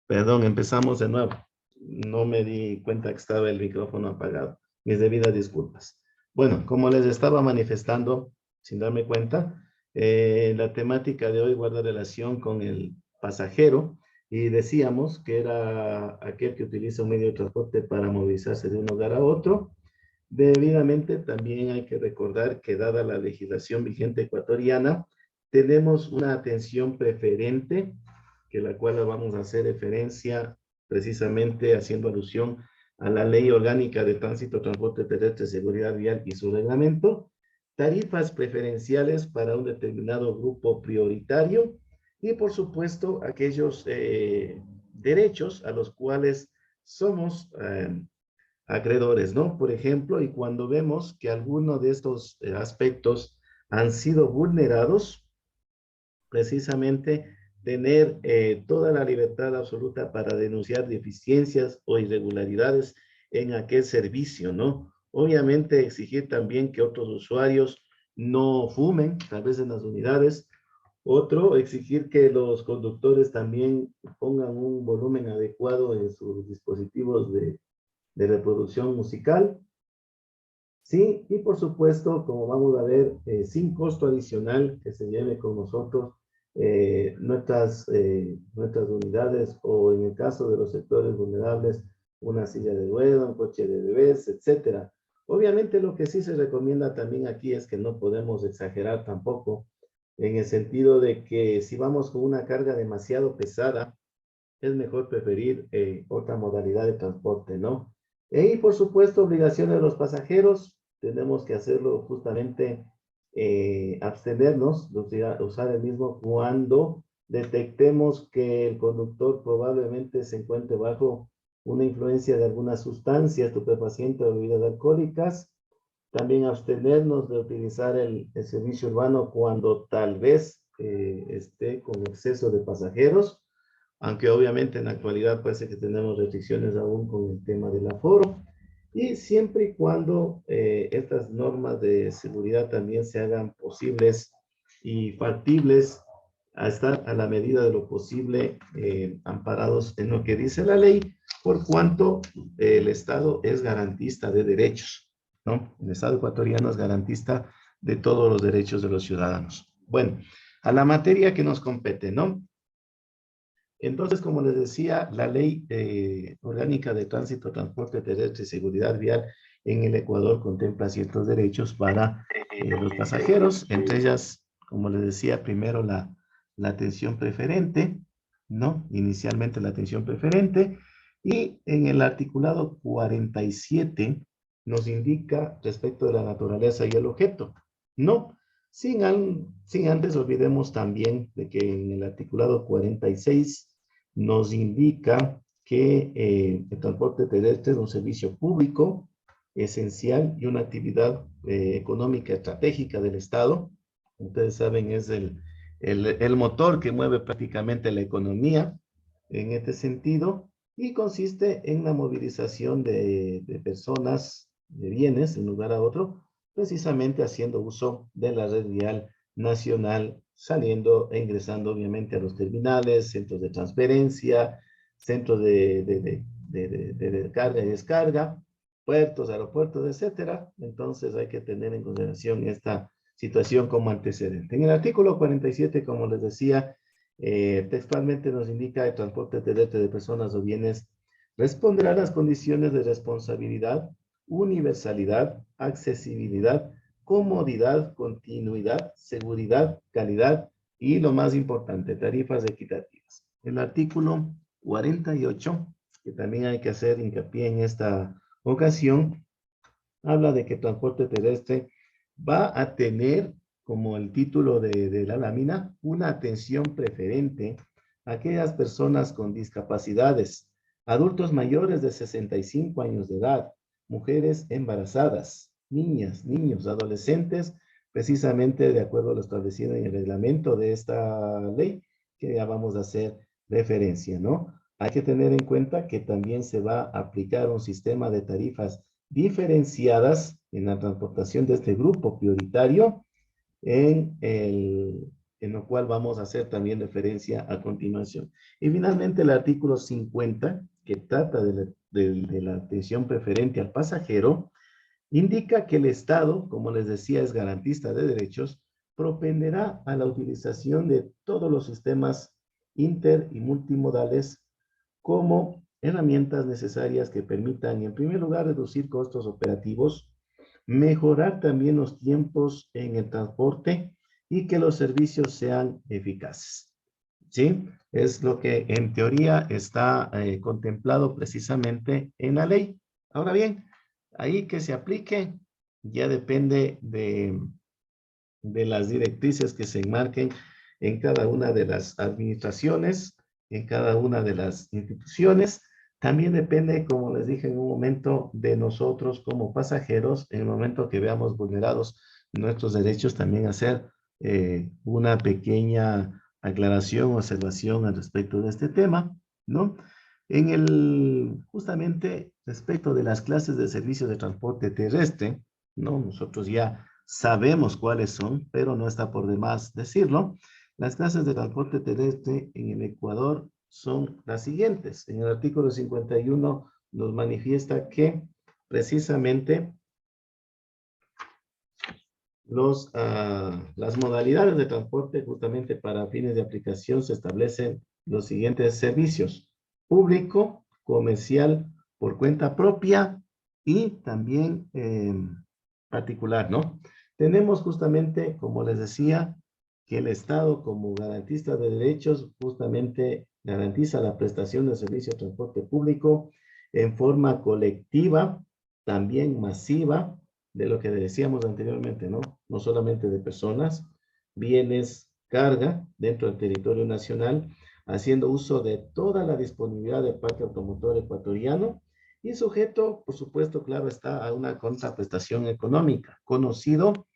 Perdón, empezamos de nuevo. No me di cuenta que estaba el micrófono apagado. Mis debidas disculpas. Bueno, como les estaba manifestando, sin darme cuenta, la temática de hoy guarda relación con el pasajero y decíamos que era aquel que utiliza un medio de transporte para movilizarse de un lugar a otro. Debidamente, también hay que recordar que dada la legislación vigente ecuatoriana, tenemos una atención preferente, que la cual vamos a hacer referencia precisamente haciendo alusión a la Ley Orgánica de Tránsito, Transporte Terrestre, Seguridad Vial y su reglamento, tarifas preferenciales para un determinado grupo prioritario y, por supuesto, aquellos derechos a los cuales somos acreedores, ¿no? Por ejemplo, y cuando vemos que alguno de estos aspectos han sido vulnerados, precisamente tener toda la libertad absoluta para denunciar deficiencias o irregularidades en aquel servicio, ¿no? Obviamente exigir también que otros usuarios no fumen, tal vez en las unidades. Otro, exigir que los conductores también pongan un volumen adecuado en sus dispositivos de reproducción musical. Sí, y por supuesto, como vamos a ver, sin costo adicional que se lleve con nosotros nuestras unidades o en el caso de los sectores vulnerables, una silla de ruedas, un coche de bebés, etcétera. Obviamente lo que sí se recomienda también aquí es que no podemos exagerar tampoco en el sentido de que si vamos con una carga demasiado pesada, es mejor preferir otra modalidad de transporte, ¿no? Y por supuesto, obligaciones de los pasajeros, tenemos que hacerlo justamente abstenernos de usar el mismo cuando detectemos que el conductor probablemente se encuentre bajo una influencia de alguna sustancia estupefaciente o bebidas alcohólicas. También abstenernos de utilizar el servicio urbano cuando tal vez esté con exceso de pasajeros, aunque obviamente en la actualidad parece que tenemos restricciones aún con el tema del aforo, y siempre y cuando estas normas de seguridad también se hagan posibles y factibles a estar a la medida de lo posible amparados en lo que dice la ley, por cuanto el Estado es garantista de derechos, ¿no? El Estado ecuatoriano es garantista de todos los derechos de los ciudadanos. Bueno, a la materia que nos compete, ¿no? Entonces, como les decía, la Ley Orgánica de Tránsito, Transporte Terrestre y Seguridad Vial en el Ecuador contempla ciertos derechos para los pasajeros, entre ellas, como les decía, primero la atención preferente, ¿no? Inicialmente la atención preferente, y en el articulado 47 nos indica respecto de la naturaleza y el objeto, ¿no? Sin antes olvidemos también de que en el articulado 46 nos indica que el transporte terrestre es un servicio público esencial y una actividad económica estratégica del Estado. Ustedes saben, es el motor que mueve prácticamente la economía en este sentido y consiste en la movilización de personas, de bienes, de un lugar a otro, precisamente haciendo uso de la red vial nacional, saliendo e ingresando obviamente a los terminales, centros de transferencia, centros de carga y descarga, puertos, aeropuertos, etcétera. Entonces hay que tener en consideración esta situación como antecedente. En el artículo 47, como les decía, textualmente nos indica el transporte terrestre de personas o bienes responderá a las condiciones de responsabilidad, universalidad, accesibilidad, comodidad, continuidad, seguridad, calidad y lo más importante, tarifas equitativas. El artículo 48, que también hay que hacer hincapié en esta ocasión, habla de que transporte terrestre va a tener, como el título de la lámina, una atención preferente a aquellas personas con discapacidades, adultos mayores de 65 años de edad, mujeres embarazadas, niñas, niños, adolescentes, precisamente de acuerdo a lo establecido en el reglamento de esta ley que ya vamos a hacer referencia, ¿no? Hay que tener en cuenta que también se va a aplicar un sistema de tarifas diferenciadas en la transportación de este grupo prioritario en en lo cual vamos a hacer también referencia a continuación. Y finalmente el artículo 50, que trata de la atención preferente al pasajero, indica que el Estado, como les decía, es garantista de derechos, propenderá a la utilización de todos los sistemas inter y multimodales como herramientas necesarias que permitan, en primer lugar, reducir costos operativos, mejorar también los tiempos en el transporte y que los servicios sean eficaces. ¿Sí? Es lo que en teoría está contemplado precisamente en la ley. Ahora bien, ahí que se aplique ya depende de las directrices que se enmarquen en cada una de las administraciones, en cada una de las instituciones. También depende, como les dije en un momento, de nosotros como pasajeros, en el momento que veamos vulnerados nuestros derechos, también hacer una pequeña aclaración o observación al respecto de este tema, ¿no? Justamente respecto de las clases de servicios de transporte terrestre, ¿no? Nosotros ya sabemos cuáles son, pero no está por demás decirlo. Las clases de transporte terrestre en el Ecuador son las siguientes. En el artículo 51 nos manifiesta que precisamente las modalidades de transporte justamente para fines de aplicación se establecen los siguientes servicios: público, comercial, por cuenta propia y también particular, ¿no? Tenemos justamente, como les decía, que el Estado como garantista de derechos justamente garantiza la prestación de servicios de transporte público en forma colectiva, también masiva, de lo que decíamos anteriormente, ¿no? No solamente de personas, bienes, carga dentro del territorio nacional, haciendo uso de toda la disponibilidad del parque automotor ecuatoriano y sujeto, por supuesto, claro está, a una contraprestación económica, conocido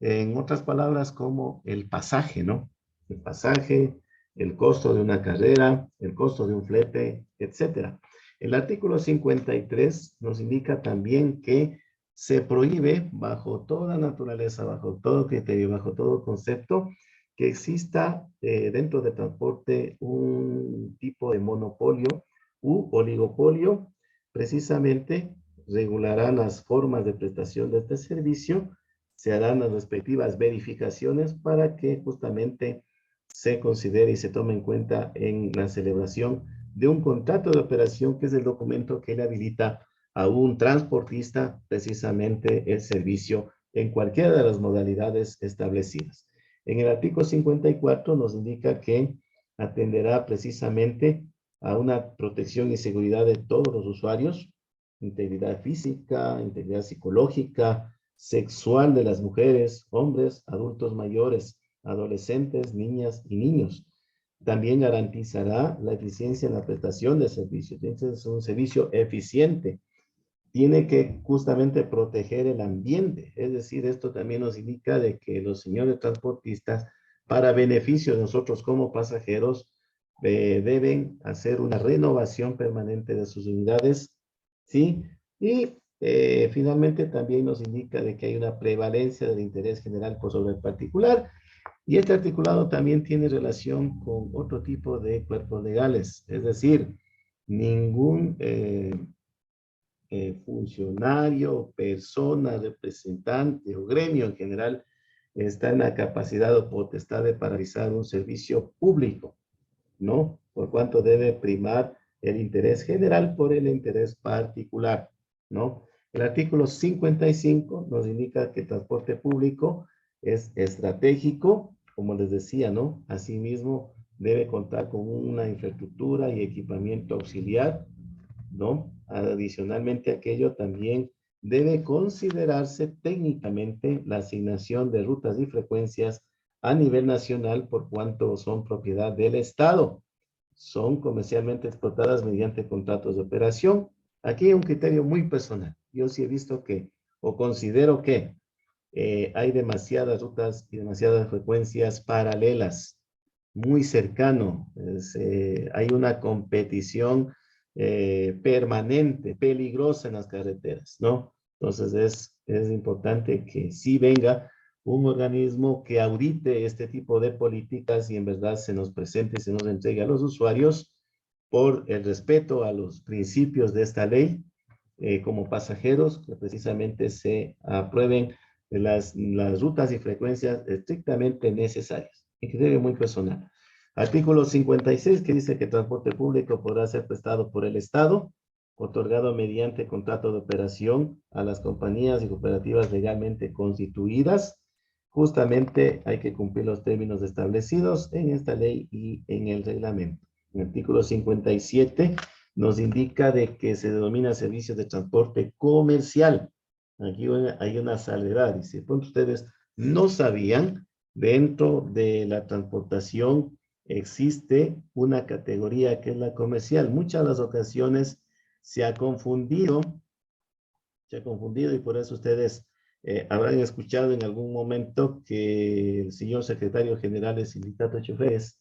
en otras palabras como el pasaje, ¿no? El pasaje, el costo de una carrera, el costo de un flete, etcétera. El artículo 53 nos indica también que se prohíbe bajo toda naturaleza, bajo todo criterio, bajo todo concepto, que exista dentro del transporte un tipo de monopolio u oligopolio. Precisamente regularán las formas de prestación de este servicio, se harán las respectivas verificaciones para que justamente se considere y se tome en cuenta en la celebración de un contrato de operación, que es el documento que le habilita a un transportista precisamente el servicio en cualquiera de las modalidades establecidas. En el artículo 54 nos indica que atenderá precisamente a una protección y seguridad de todos los usuarios, integridad física, integridad psicológica, sexual de las mujeres, hombres, adultos mayores, adolescentes, niñas y niños. También garantizará la eficiencia en la prestación de servicios. Entonces, es un servicio eficiente. Tiene que justamente proteger el ambiente. Es decir, esto también nos indica de que los señores transportistas, para beneficio de nosotros como pasajeros, deben hacer una renovación permanente de sus unidades, ¿sí? Y finalmente también nos indica de que hay una prevalencia del interés general por sobre el particular, y este articulado también tiene relación con otro tipo de cuerpos legales, es decir, ningún funcionario, persona, representante o gremio en general está en la capacidad o potestad de paralizar un servicio público, ¿no? Por cuanto debe primar el interés general por el interés particular, ¿no? El artículo 55 nos indica que el transporte público es estratégico, como les decía, ¿no? Asimismo, debe contar con una infraestructura y equipamiento auxiliar, ¿no? Adicionalmente, aquello también debe considerarse técnicamente la asignación de rutas y frecuencias a nivel nacional por cuanto son propiedad del Estado. Son comercialmente explotadas mediante contratos de operación. Aquí hay un criterio muy personal. Yo sí he visto que, o considero que, hay demasiadas rutas y demasiadas frecuencias paralelas, muy cercano. Hay una competición permanente, peligrosa en las carreteras, ¿no? Entonces es importante que sí venga un organismo que audite este tipo de políticas y en verdad se nos presente, se nos entregue a los usuarios por el respeto a los principios de esta ley, como pasajeros, que precisamente se aprueben las rutas y frecuencias estrictamente necesarias. Y criterio muy personal. Artículo 56, que dice que transporte público podrá ser prestado por el Estado, otorgado mediante contrato de operación a las compañías y cooperativas legalmente constituidas. Justamente hay que cumplir los términos establecidos en esta ley y en el reglamento. El artículo 57 nos indica de que se denomina servicios de transporte comercial. Aquí hay una salvedad. Dice, pronto ustedes no sabían, dentro de la transportación existe una categoría que es la comercial. Muchas de las ocasiones se ha confundido y por eso ustedes habrán escuchado en algún momento que el señor secretario general del Sindicato de Choferes,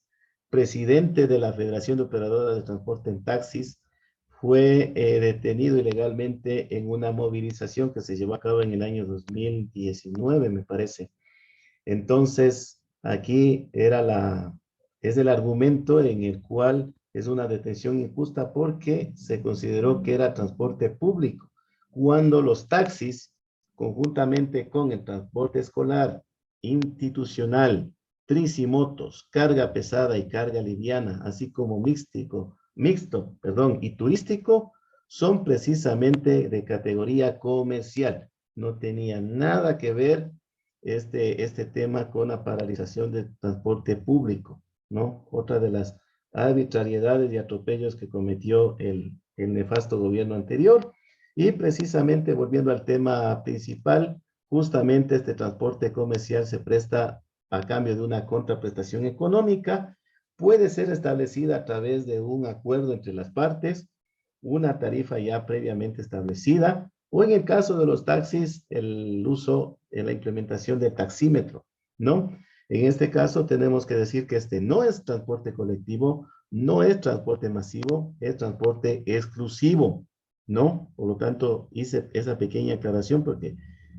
presidente de la Federación de Operadoras de Transporte en Taxis, fue detenido ilegalmente en una movilización que se llevó a cabo en el año 2019, me parece. Entonces, aquí es el argumento en el cual es una detención injusta porque se consideró que era transporte público, cuando los taxis, conjuntamente con el transporte escolar, institucional, tricimotos, carga pesada y carga liviana, así como mixto, y turístico, son precisamente de categoría comercial. No tenía nada que ver este tema con la paralización del transporte público, ¿no? Otra de las arbitrariedades y atropellos que cometió el nefasto gobierno anterior. Y precisamente volviendo al tema principal, justamente este transporte comercial se presta a cambio de una contraprestación económica, puede ser establecida a través de un acuerdo entre las partes, una tarifa ya previamente establecida, o en el caso de los taxis, el uso en la implementación del taxímetro, ¿no? En este caso tenemos que decir que este no es transporte colectivo, no es transporte masivo, es transporte exclusivo, ¿no? Por lo tanto, hice esa pequeña aclaración porque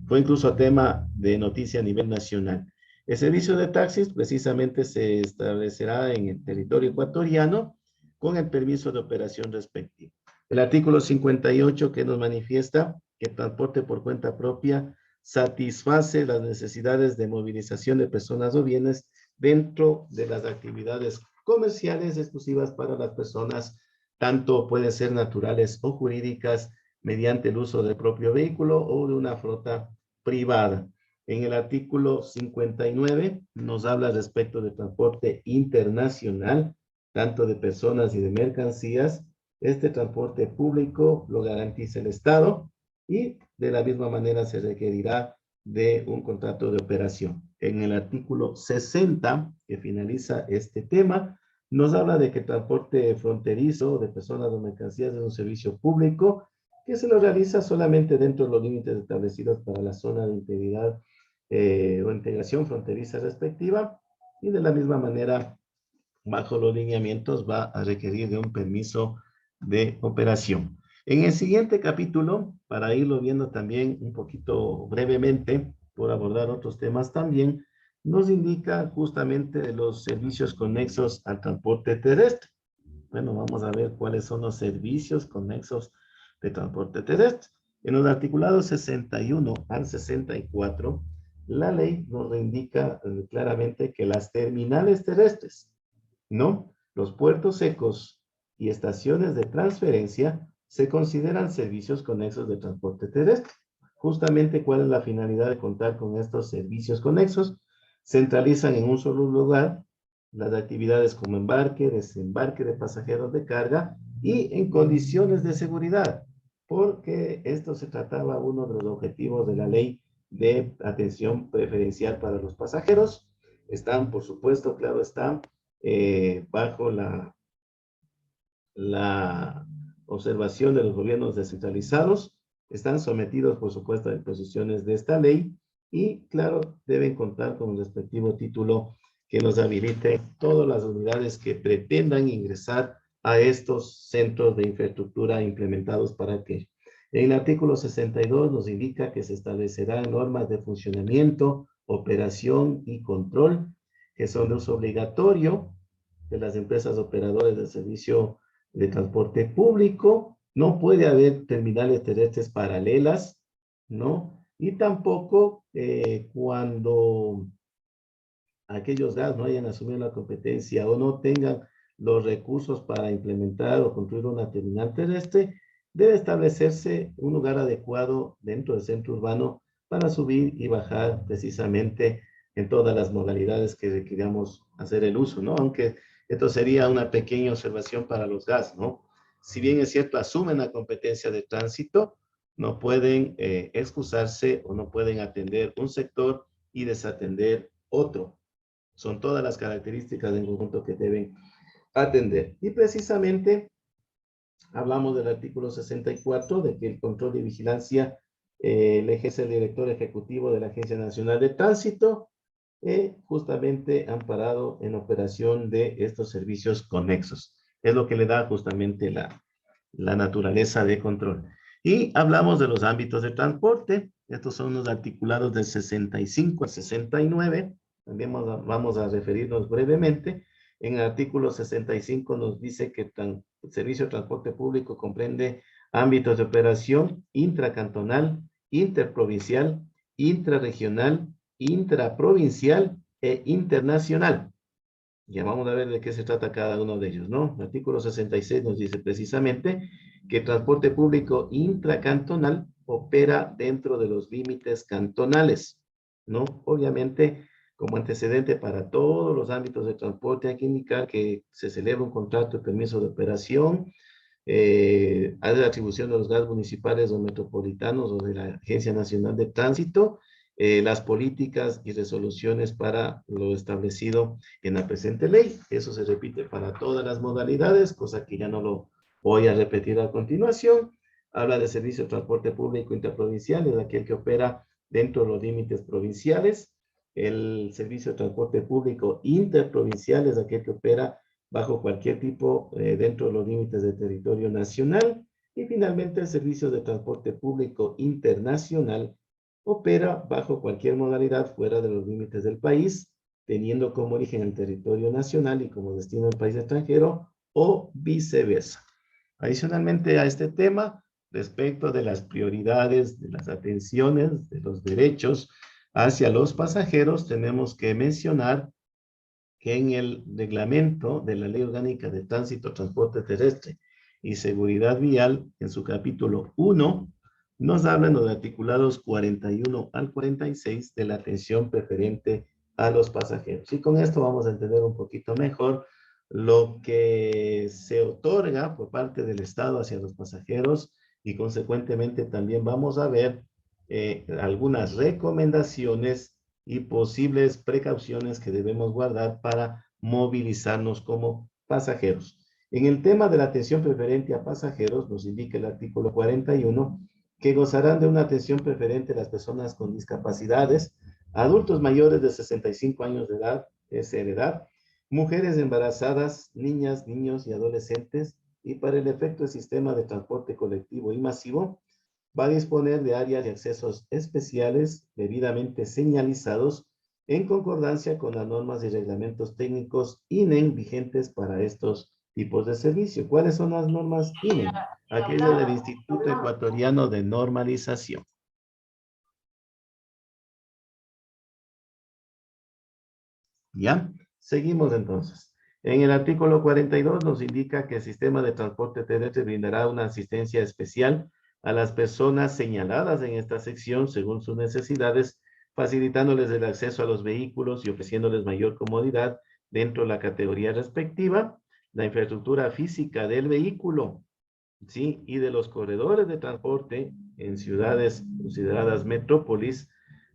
fue incluso tema de noticia a nivel nacional. El servicio de taxis precisamente se establecerá en el territorio ecuatoriano con el permiso de operación respectivo. El artículo 58 que nos manifiesta que el transporte por cuenta propia satisface las necesidades de movilización de personas o bienes dentro de las actividades comerciales exclusivas para las personas, tanto pueden ser naturales o jurídicas, mediante el uso del propio vehículo o de una flota privada. En el artículo 59 nos habla respecto de transporte internacional, tanto de personas y de mercancías. Este transporte público lo garantiza el Estado y de la misma manera se requerirá de un contrato de operación. En el artículo 60, que finaliza este tema, nos habla de que el transporte fronterizo de personas o mercancías es un servicio público que se lo realiza solamente dentro de los límites establecidos para la zona de integridad o integración fronteriza respectiva, y de la misma manera, bajo los lineamientos, va a requerir de un permiso de operación. En el siguiente capítulo, para irlo viendo también un poquito brevemente, por abordar otros temas también, nos indica justamente de los servicios conexos al transporte terrestre. Bueno, vamos a ver cuáles son los servicios conexos de transporte terrestre. En los articulados 61 al 64, la ley nos indica claramente que las terminales terrestres, ¿no? Los puertos secos y estaciones de transferencia se consideran servicios conexos de transporte terrestre. Justamente, ¿cuál es la finalidad de contar con estos servicios conexos? Centralizan en un solo lugar las actividades como embarque, desembarque de pasajeros de carga y en condiciones de seguridad, porque esto se trataba uno de los objetivos de la ley de atención preferencial para los pasajeros. Están, por supuesto, claro, están bajo la observación de los gobiernos descentralizados, están sometidos, por supuesto, a disposiciones de esta ley y, claro, deben contar con un respectivo título que nos habilite todas las unidades que pretendan ingresar a estos centros de infraestructura implementados para que. En el artículo 62 nos indica que se establecerán normas de funcionamiento operación y control, que son de uso obligatorio de las empresas operadoras del servicio de transporte público. No puede haber terminales terrestres paralelas, ¿no? Y tampoco cuando aquellos GAS no hayan asumido la competencia o no tengan los recursos para implementar o construir una terminal terrestre, debe establecerse un lugar adecuado dentro del centro urbano para subir y bajar precisamente en todas las modalidades que requiramos hacer el uso, ¿no? Aunque esto sería una pequeña observación para los GAS, ¿no? Si bien es cierto, asumen la competencia de tránsito, no pueden excusarse o no pueden atender un sector y desatender otro. Son todas las características en conjunto que deben atender. Y precisamente hablamos del artículo 64, de que el control y vigilancia le ejerce el director ejecutivo de la Agencia Nacional de Tránsito, justamente amparado en operación de estos servicios conexos. Es lo que le da justamente la naturaleza de control. Y hablamos de los ámbitos de transporte. Estos son los articulados del 65 al 69. También vamos a referirnos brevemente. En el artículo 65 nos dice que el servicio de transporte público comprende ámbitos de operación intracantonal, interprovincial, intrarregional, intraprovincial e internacional. Ya vamos a ver de qué se trata cada uno de ellos, ¿no? El artículo 66 nos dice precisamente que el transporte público intracantonal opera dentro de los límites cantonales, ¿no? Obviamente, como antecedente para todos los ámbitos de transporte, hay que indicar que se celebra un contrato de permiso de operación, hay la atribución de los GAS municipales o metropolitanos o de la Agencia Nacional de Tránsito, las políticas y resoluciones para lo establecido en la presente ley. Eso se repite para todas las modalidades, cosa que ya no lo voy a repetir a continuación. Habla de servicio de transporte público interprovincial, es aquel que opera dentro de los límites provinciales. El servicio de transporte público interprovincial es aquel que opera bajo cualquier tipo dentro de los límites del territorio nacional. Y finalmente el servicio de transporte público internacional opera bajo cualquier modalidad fuera de los límites del país, teniendo como origen el territorio nacional y como destino el país extranjero o viceversa. Adicionalmente a este tema, respecto de las prioridades, de las atenciones, de los derechos hacia los pasajeros, tenemos que mencionar que en el reglamento de la Ley Orgánica de Tránsito, Transporte Terrestre y Seguridad Vial, en su capítulo 1, nos hablan los articulados 41 al 46 de la atención preferente a los pasajeros. Y con esto vamos a entender un poquito mejor lo que se otorga por parte del Estado hacia los pasajeros y consecuentemente también vamos a ver algunas recomendaciones y posibles precauciones que debemos guardar para movilizarnos como pasajeros. En el tema de la atención preferente a pasajeros, nos indica el artículo 41 que gozarán de una atención preferente las personas con discapacidades, adultos mayores de 65 años de edad, esa edad, mujeres embarazadas, niñas, niños y adolescentes, y para el efecto del sistema de transporte colectivo y masivo, va a disponer de áreas de accesos especiales debidamente señalizados en concordancia con las normas y reglamentos técnicos INEN vigentes para estos tipos de servicio. ¿Cuáles son las normas INEN? Aquellas del Instituto Ecuatoriano de Normalización. ¿Ya? Seguimos entonces. En el artículo 42 nos indica que el sistema de transporte terrestre brindará una asistencia especial a las personas señaladas en esta sección según sus necesidades, facilitándoles el acceso a los vehículos y ofreciéndoles mayor comodidad dentro de la categoría respectiva, la infraestructura física del vehículo, ¿sí? Y de los corredores de transporte en ciudades consideradas metrópolis,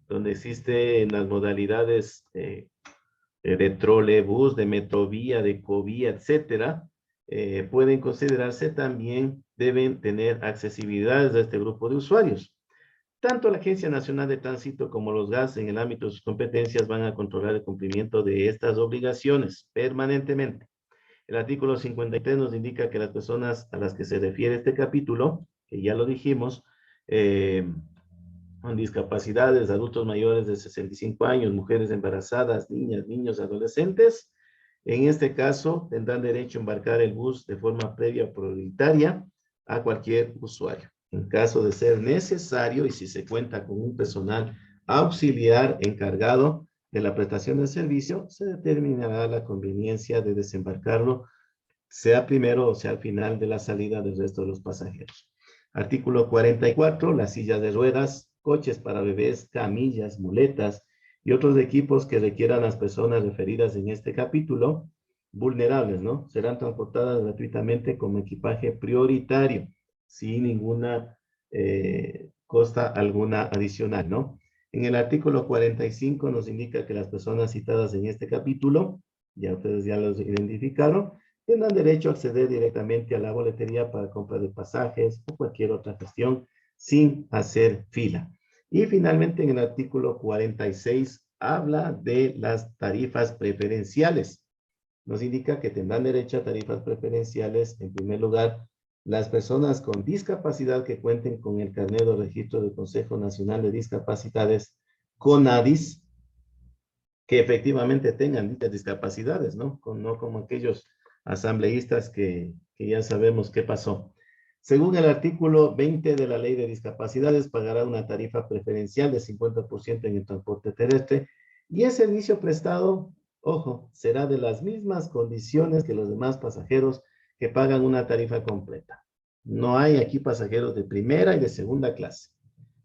donde existen las modalidades de trolebús, de metrovía, de ecovía, etcétera, pueden considerarse también, deben tener accesibilidad a este grupo de usuarios. Tanto la Agencia Nacional de Tránsito como los GAS en el ámbito de sus competencias van a controlar el cumplimiento de estas obligaciones permanentemente. El artículo 53 nos indica que las personas a las que se refiere este capítulo, que ya lo dijimos, con discapacidades, adultos mayores de 65 años, mujeres embarazadas, niñas, niños, adolescentes. En este caso, tendrán derecho a embarcar el bus de forma previa o prioritaria a cualquier usuario. En caso de ser necesario y si se cuenta con un personal auxiliar encargado de la prestación del servicio, se determinará la conveniencia de desembarcarlo, sea primero o sea al final de la salida del resto de los pasajeros. Artículo 44, las sillas de ruedas, coches para bebés, camillas, muletas y otros equipos que requieran las personas referidas en este capítulo, vulnerables, ¿no? Serán transportadas gratuitamente como equipaje prioritario, sin ninguna costa alguna adicional, ¿no? En el artículo 45 nos indica que las personas citadas en este capítulo, ya ustedes ya los identificaron, tendrán derecho a acceder directamente a la boletería para compra de pasajes o cualquier otra gestión sin hacer fila. Y finalmente en el artículo 46 habla de las tarifas preferenciales. Nos indica que tendrán derecho a tarifas preferenciales, en primer lugar, las personas con discapacidad que cuenten con el carnet de registro del Consejo Nacional de Discapacidades, CONADIS, que efectivamente tengan dichas discapacidades, ¿no? No como aquellos asambleístas que ya sabemos qué pasó. Según el artículo 20 de la Ley de Discapacidades, pagará una tarifa preferencial de 50% en el transporte terrestre y el servicio prestado, ojo, será de las mismas condiciones que los demás pasajeros que pagan una tarifa completa. No hay aquí pasajeros de primera y de segunda clase,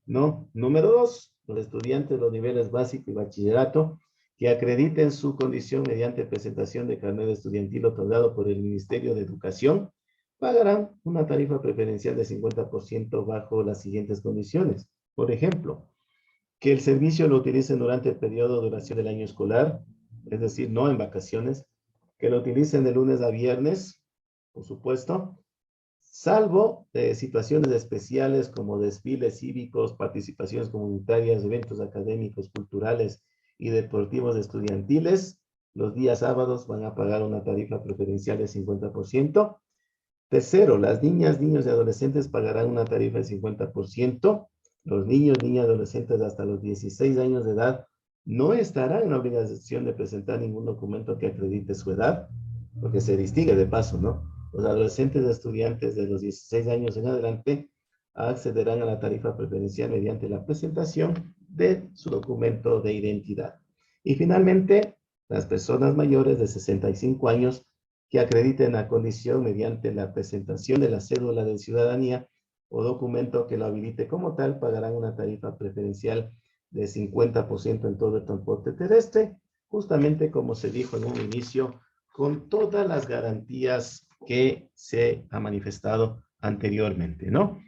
¿no? Número 2, los estudiantes de los niveles básico y bachillerato que acrediten su condición mediante presentación de carnet estudiantil otorgado por el Ministerio de Educación, pagarán una tarifa preferencial de 50% bajo las siguientes condiciones. Por ejemplo, que el servicio lo utilicen durante el periodo de duración del año escolar, es decir, no en vacaciones, que lo utilicen de lunes a viernes, por supuesto, salvo situaciones especiales como desfiles cívicos, participaciones comunitarias, eventos académicos, culturales y deportivos estudiantiles. Los días sábados van a pagar una tarifa preferencial de 50%. Tercero, las niñas, niños y adolescentes pagarán una tarifa de 50%. Los niños, niñas y adolescentes hasta los 16 años de edad no estarán en la obligación de presentar ningún documento que acredite su edad, porque se distingue de paso, ¿no? Los adolescentes estudiantes de los 16 años en adelante accederán a la tarifa preferencial mediante la presentación de su documento de identidad. Y finalmente, las personas mayores de 65 años que acrediten la condición mediante la presentación de la cédula de ciudadanía o documento que lo habilite como tal, pagarán una tarifa preferencial de 50% en todo el transporte terrestre, justamente como se dijo en un inicio, con todas las garantías que se ha manifestado anteriormente, ¿no?